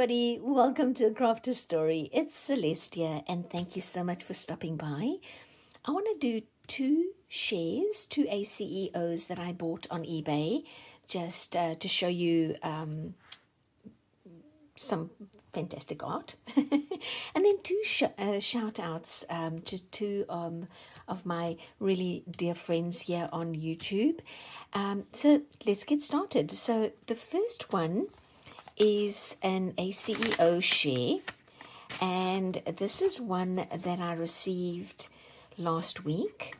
everybody, welcome to A Crafter Story. It's Celeste here, and thank you so much for stopping by. I want to do two ACEOs that I bought on eBay, just to show you some fantastic art. And then two shout outs to two of my really dear friends here on YouTube. So let's get started. So the first one is an ACEO share, and this is one that I received last week,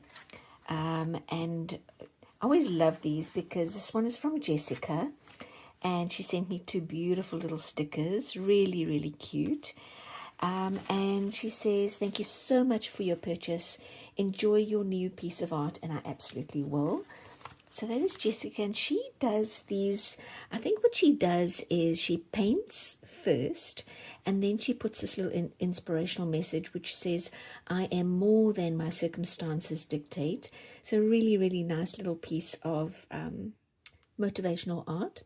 and I always love these because this one is from Jessica, and she sent me two beautiful little stickers, really cute. And she says, thank you so much for your purchase, enjoy your new piece of art, and I absolutely will. So that is Jessica, and she does these, I think what she does is she paints first, and then she puts this little inspirational message which says, I am more than my circumstances dictate. So really nice little piece of motivational art.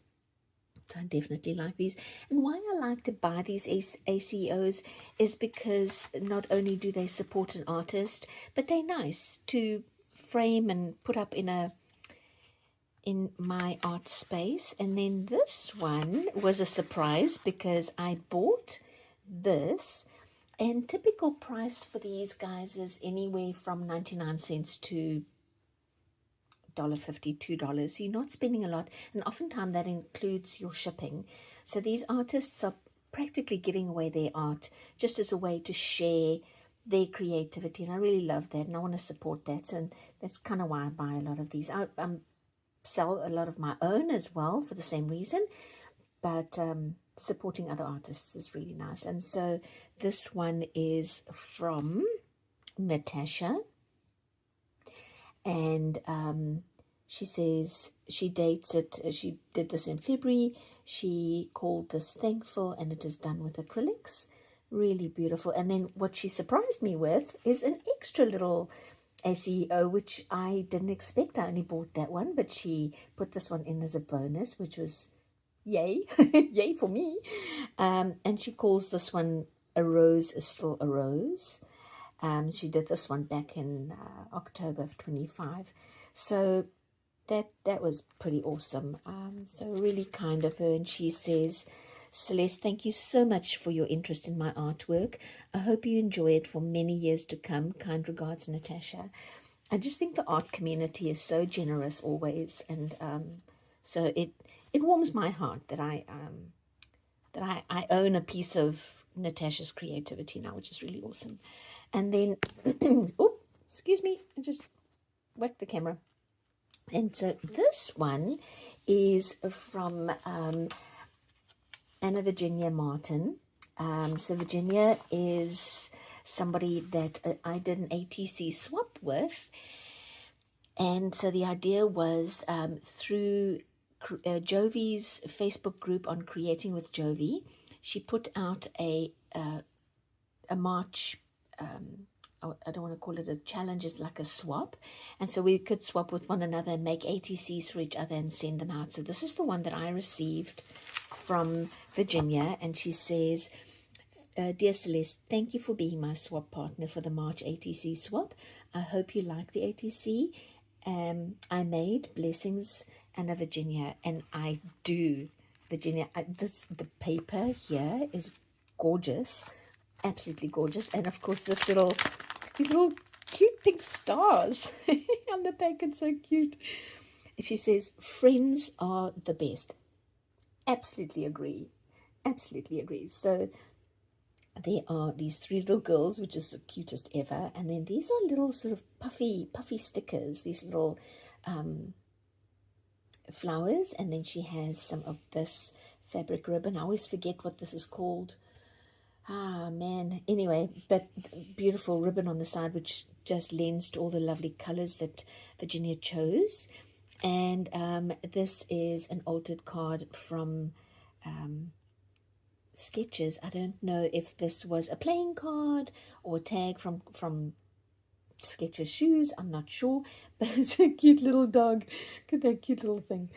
So I definitely like these. And why I like to buy these ACEOs is because not only do they support an artist, but they're nice to frame and put up in my art space. And then this one was a surprise because I bought this, and typical price for these guys is anywhere from 99 cents to $1.50, $2. So you're not spending a lot, and oftentimes that includes your shipping. So these artists are practically giving away their art just as a way to share their creativity, and I really love that, and I want to support that. So that's kind of why I buy a lot of these. I sell a lot of my own as well for the same reason, but supporting other artists is really nice. And so this one is from Natasha, and she says she dates it, she did this in February, she called this Thankful, and it is done with acrylics. Really beautiful. And then what she surprised me with is an extra little ACEO, which I didn't expect. I only bought that one, but she put this one in as a bonus, which was yay. Yay for me. And she calls this one A Rose is Still a Rose. She did this one back in October of 25. So that was pretty awesome. So really kind of her. And she says, Celeste, thank you so much for your interest in my artwork. I hope you enjoy it for many years to come. Kind regards, Natasha. I just think the art community is so generous always, and so it warms my heart that I own a piece of Natasha's creativity now, which is really awesome. And then, oh, excuse me, I just whacked the camera. And so this one is from Anna Virginia Martin. So Virginia is somebody that I did an ATC swap with, and so the idea was through Jovi's Facebook group on Creating with Jovi, she put out a March, I don't want to call it a challenge, it's like a swap, and so we could swap with one another and make ATCs for each other and send them out. So this is the one that I received from Virginia, and she says, Dear Celeste, thank you for being my swap partner for the March ATC swap. I hope you like the ATC. I made Blessings, Anna Virginia, and I do, Virginia. The paper here is gorgeous, absolutely gorgeous, and of course these little cute pink stars on the back. It's so cute. She says, friends are the best. Absolutely agree. So there are these three little girls, which is the cutest ever, and then these are little sort of puffy stickers, these little flowers, and then she has some of this fabric ribbon. I always forget what this is called. Man, anyway, but beautiful ribbon on the side, which just lends to all the lovely colors that Virginia chose. And this is an altered card from Sketches. I don't know if this was a playing card or a tag from Sketches shoes. I'm not sure, but it's a cute little dog. Look at that cute little thing.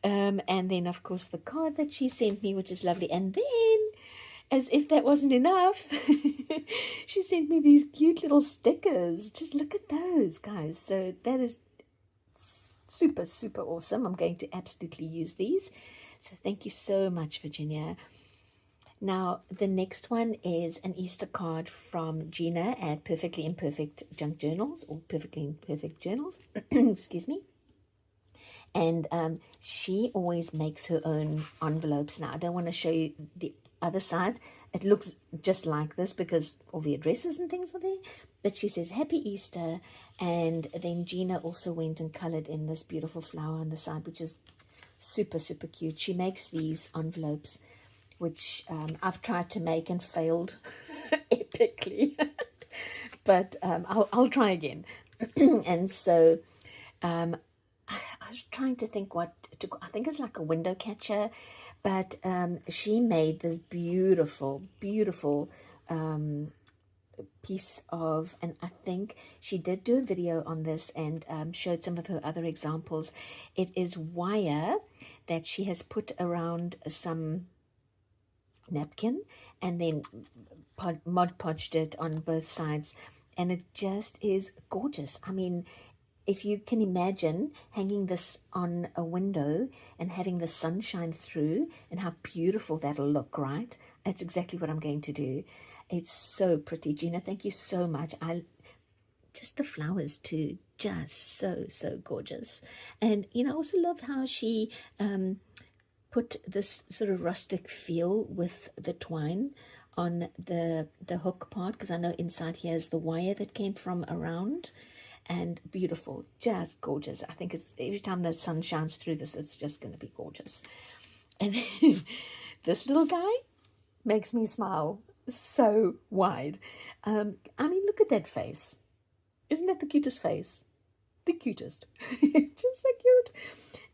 And then, of course, the card that she sent me, which is lovely. And then as if that wasn't enough, she sent me these cute little stickers. Just look at those, guys. So that is super, super awesome. I'm going to absolutely use these. So thank you so much, Virginia. Now, the next one is an Easter card from Gina at Perfectly Imperfect Junk Journals, or Perfectly Imperfect Journals. Excuse me. And she always makes her own envelopes. Now, I don't want to show you the other side. It looks just like this because all the addresses and things are there. But she says, Happy Easter. And then Gina also went and colored in this beautiful flower on the side, which is super, super cute. She makes these envelopes, which I've tried to make and failed epically. But I'll try again. And so I was trying to think what to, I think it's like a window catcher, but she made this beautiful, beautiful piece of, and I think she did do a video on this and showed some of her other examples. It is wire that she has put around some napkin and then Mod Podged it on both sides, and it just is gorgeous. I mean, if you can imagine hanging this on a window and having the sun shine through, and how beautiful that'll look, right? That's exactly what I'm going to do. It's so pretty. Gina, thank you so much. Just the flowers too, just so, so gorgeous. And, you know, I also love how she put this sort of rustic feel with the twine on the hook part, because I know inside here is the wire that came from around. And beautiful, just gorgeous. I think it's every time the sun shines through this, it's just going to be gorgeous. And then this little guy makes me smile so wide. I mean, look at that face. Isn't that the cutest face? The cutest. Just so cute.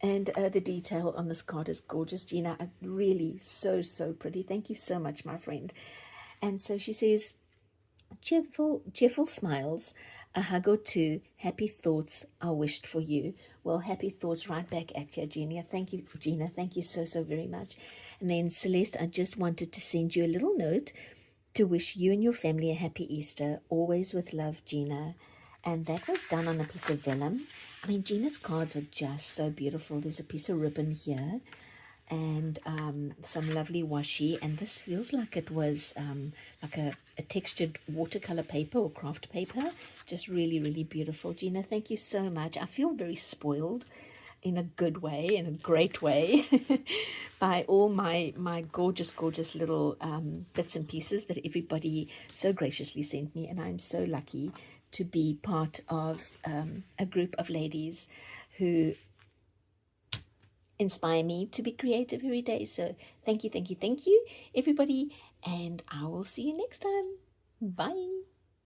And the detail on this card is gorgeous, Gina. Really so, so pretty. Thank you so much, my friend. And so she says, cheerful smiles, a hug or two, happy thoughts are wished for you. Well, happy thoughts right back at you, Gina. Thank you, Gina. Thank you so, so very much. And then, Celeste, I just wanted to send you a little note to wish you and your family a happy Easter. Always with love, Gina. And that was done on a piece of vellum. I mean, Gina's cards are just so beautiful. There's a piece of ribbon here and some lovely washi, and this feels like it was like a textured watercolor paper or craft paper. Just really, really beautiful. Gina, thank you so much. I feel very spoiled in a good way, in a great way, by all my gorgeous, gorgeous little bits and pieces that everybody so graciously sent me, and I'm so lucky to be part of a group of ladies who inspire me to be creative every day. So thank you, everybody, and I will see you next time. Bye.